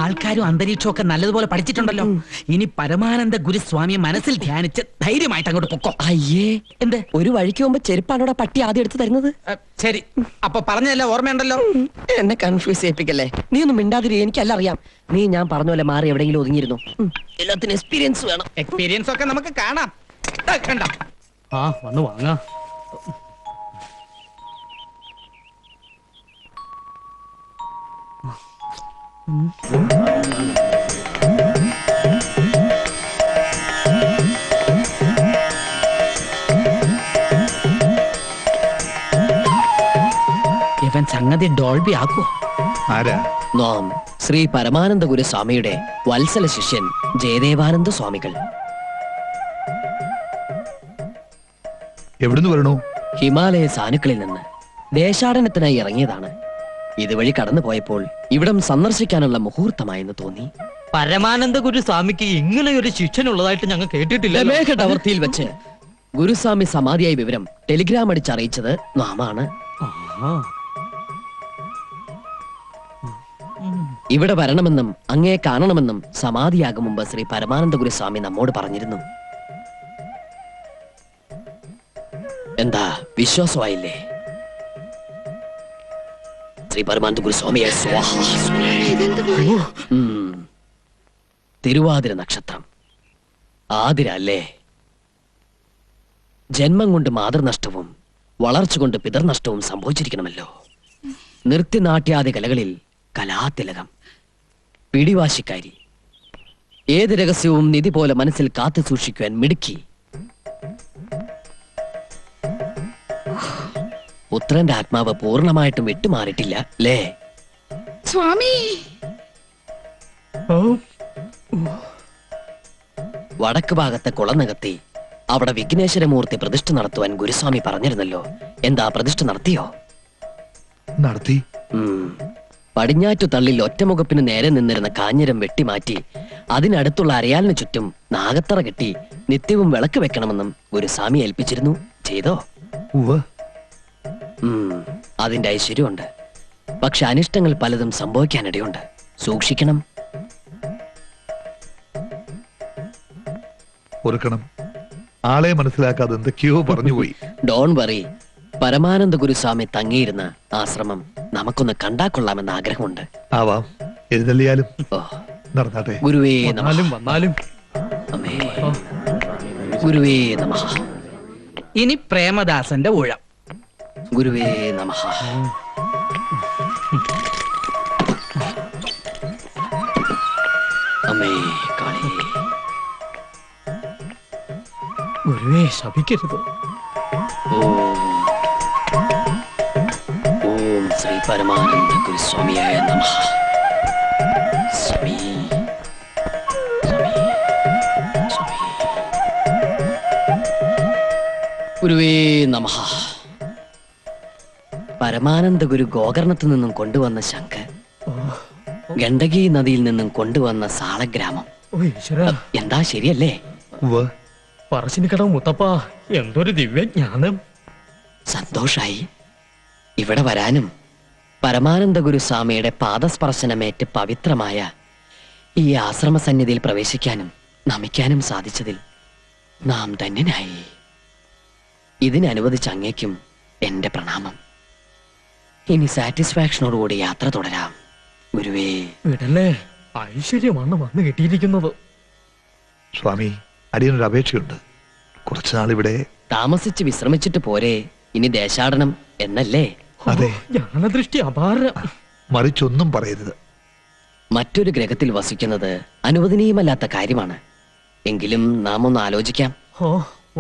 ആൾക്കാരും അന്തരീക്ഷവും ഒക്കെ നല്ലതുപോലെ പഠിച്ചിട്ടുണ്ടല്ലോ. ഇനി പരമാനന്ദ ഗുരുസ്വാമിയെ മനസ്സിൽ ധ്യാനിച്ച് ധൈര്യമായിട്ട് അങ്ങോട്ട് പൊക്കോ. അയ്യേ, എന്ത് ഒരു വഴിക്ക് പോകുമ്പോ ചെരുപ്പാണോടാ പട്ടി ആദ്യം എടുത്ത് തരുന്നത്? ശരി, അപ്പൊ പറഞ്ഞതല്ല ഓർമ്മയുണ്ടല്ലോ. എന്നെ കൺഫ്യൂസ് ചെയ്യിപ്പിക്കല്ലേ. നീ ഒന്നും മിണ്ടാതിരി, എനിക്കല്ല അറിയാം. നീ ഞാൻ പറഞ്ഞ പോലെ മാറി എവിടെയെങ്കിലും ഒതുങ്ങിയിരുന്നു. എല്ലാത്തിനും എക്സ്പീരിയൻസ് വേണം. എക്സ്പീരിയൻസ് ഒക്കെ നമുക്ക് കാണാം. കണ്ട വന്ന് വാങ്ങാ. ഇവൻ സംഗതി ഡോൾബി ആക്കോ. ആരാ? നാം ശ്രീ പരമാനന്ദ ഗുരുസ്വാമിയുടെ വത്സല ശിഷ്യൻ ജയദേവാനന്ദ സ്വാമികൾ. എവിടുന്ന് വരണു? ഹിമാലയ സാനുക്കളിൽ നിന്ന് ദേശാടനത്തിനായി ഇറങ്ങിയതാണ്. ഇതുവഴി കടന്നു പോയപ്പോൾ ഇവിടം സന്ദർശിക്കാനുള്ള മുഹൂർത്തമായെന്ന് തോന്നി. പരമാനന്ദ ഗുരുസ്വാമിക്ക് ഇങ്ങനെ ഒരു ശിഷ്യനുള്ളതായിട്ട് ഞങ്ങൾ കേട്ടിട്ടില്ല. മേഘടവർത്തിയിൽ വെച്ച് ഗുരുസ്വാമി സമാധിയായ വിവരം ടെലിഗ്രാം അടിച്ചറിയിച്ചത് നാമാണ്. ഇവിടെ വരണമെന്നും അങ്ങേ കാണണമെന്നും സമാധിയാകും മുമ്പ് ശ്രീ പരമാനന്ദ ഗുരുസ്വാമി നമ്മോട് പറഞ്ഞിരുന്നു. എന്താ വിശ്വാസമായില്ലേ? ശ്രീ പരമാനന്ദ ഗുരുസ്വാമിയെ സ്വാഹ. തിരുവാതിര നക്ഷത്രം ആതിര അല്ലേ? ജന്മം കൊണ്ട് മാതൃനഷ്ടവും വളർച്ച കൊണ്ട് പിതർനഷ്ടവും സംഭവിച്ചിരിക്കണമല്ലോ. നൃത്യനാട്യാദി കലകളിൽ കലാതിലകം, പിടിവാശിക്കാരി, ഏത് രഹസ്യവും നിധി പോലെ മനസ്സിൽ കാത്തു സൂക്ഷിക്കുവാൻ മിടുക്കി. പുത്രന്റെ ആത്മാവ് പൂർണ്ണമായിട്ടും വിട്ടുമാറിയിട്ടില്ല അല്ലേ സ്വാമി? വടക്ക് ഭാഗത്തെ കുളനകത്തി അവിടെ വിഘ്നേശ്വരമൂർത്തി പ്രതിഷ്ഠ നടത്തുവാൻ ഗുരുസ്വാമി പറഞ്ഞിരുന്നല്ലോ. എന്താ പ്രതിഷ്ഠ നടത്തിയോ? നടത്തി. പടിഞ്ഞാറ്റു തള്ളിൽ ഒറ്റമുഖപ്പിന് നേരെ നിന്നിരുന്ന കാഞ്ഞിരം വെട്ടിമാറ്റി അതിനടുത്തുള്ള അരയാലിന് ചുറ്റും നാഗത്തറ കെട്ടി നിത്യവും വിളക്ക് വെക്കണമെന്നും ഗുരുസ്വാമി ഏൽപ്പിച്ചിരുന്നു. ചെയ്തോ? അതിന്റെ ഐശ്വര്യമുണ്ട്. പക്ഷെ അനിഷ്ടങ്ങൾ പലതും സംഭവിക്കാനിടയുണ്ട്. സൂക്ഷിക്കണം. ഓർക്കണം, ആളെ മനസ്സിലാക്കാതെ എന്തൊക്കെയോ പറഞ്ഞുപോയി. Don't worry. പരമാനന്ദ ഗുരുസ്വാമി തങ്ങിയിരുന്ന ആശ്രമം നമുക്കൊന്ന് കണ്ടാക്കൊള്ളാമെന്ന് ആഗ്രഹമുണ്ട്. ആവാം, എഴുന്നള്ളിയാലും നടന്നാട്ടെ. ഗുരുവേ നമഃ. വന്നാലും അമ്മേ. ഗുരുവേ നമഃ. ഇനി പ്രേമദാസന്റെ ഊഴം. ഗുരുവേ നമഃ. അമ്മേ കാളി. ഗുരുവേ ശപിക്കരുത്. ഓം ശ്രീ പരമാനന്ദ ഗുരുസ്വാമിയായ നമഃ. സ്വാമി സ്വാമി സ്വാമി. ഗുരുവേ നമഃ. പരമാനന്ദ ഗുരു ഗോകർണത്തു നിന്നും കൊണ്ടുവന്ന ശംഖ്, ഗണ്ഡകി നദിയിൽ നിന്നും കൊണ്ടുവന്ന സാളഗ്രാമം. എന്താ ശരിയല്ലേ? പറശ്ശിനിക്കടവ് മുത്തപ്പ, എന്തൊരു ദിവ്യജ്ഞാനം. സന്തോഷായി. ഇവിടെ വരാനും പരമാനന്ദ ഗുരുസ്വാമിയുടെ പാദസ്പർശനമേറ്റ് പവിത്രമായ ഈ ആശ്രമ സന്നിധിയിൽ പ്രവേശിക്കാനും നമിക്കാനും സാധിച്ചതിൽ നാം ധന്യനായി. ഇതിനനുവദിച്ച അങ്ങേക്കും എന്റെ പ്രണാമം. ഇനി സാറ്റിസ്ഫാക്ഷനോടുകൂടി യാത്ര തുടരാം. ഗുരുവേ വിടല്ലേ, ഐശ്വര്യമാണ് വന്നു കിട്ടിയിരിക്കുന്നത്. സ്വാമി, അടിയനൊരു അപേക്ഷയുണ്ട്. കുറച്ചുനാൾ ഇവിടെ താമസിച്ച് വിശ്രമിച്ചിട്ട് പോരെ ഇനി ദേശാടനം എന്നല്ലേ? അതെ. ജ്ഞാനദൃഷ്ടി അപാരം. മറിച്ചൊന്നും പറയരുത്. മറ്റൊരു ഗ്രഹത്തിൽ വസിക്കുന്നത് അനുവദനീയമല്ലാത്ത കാര്യമാണ്. എങ്കിലും നാം ഒന്ന് ആലോചിക്കാം.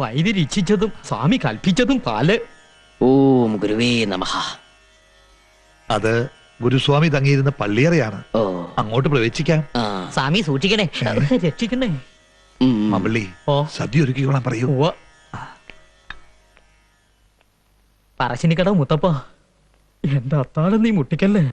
വൈദ്യർ ഇച്ഛിച്ചതും സ്വാമി കൽപ്പിച്ചതും പാല്. ഓം ഗുരുവേ നമഃ. അത് ഗുരുസ്വാമി തങ്ങിയിരുന്ന പള്ളിയറയാണ്. ഓ, അങ്ങോട്ട് പ്രവേശിക്കാം. സ്വാമി സൂക്ഷിക്കണേ, രക്ഷിക്കണേ. മമ്പള്ളി, സദ്യ ഒരുക്കിക്കോളാൻ പറയൂ. പറശ്ശിനിക്കടവ് മുത്തപ്പ, എന്റെ അത്താഴം നീ മുട്ടിക്കല്ലേ.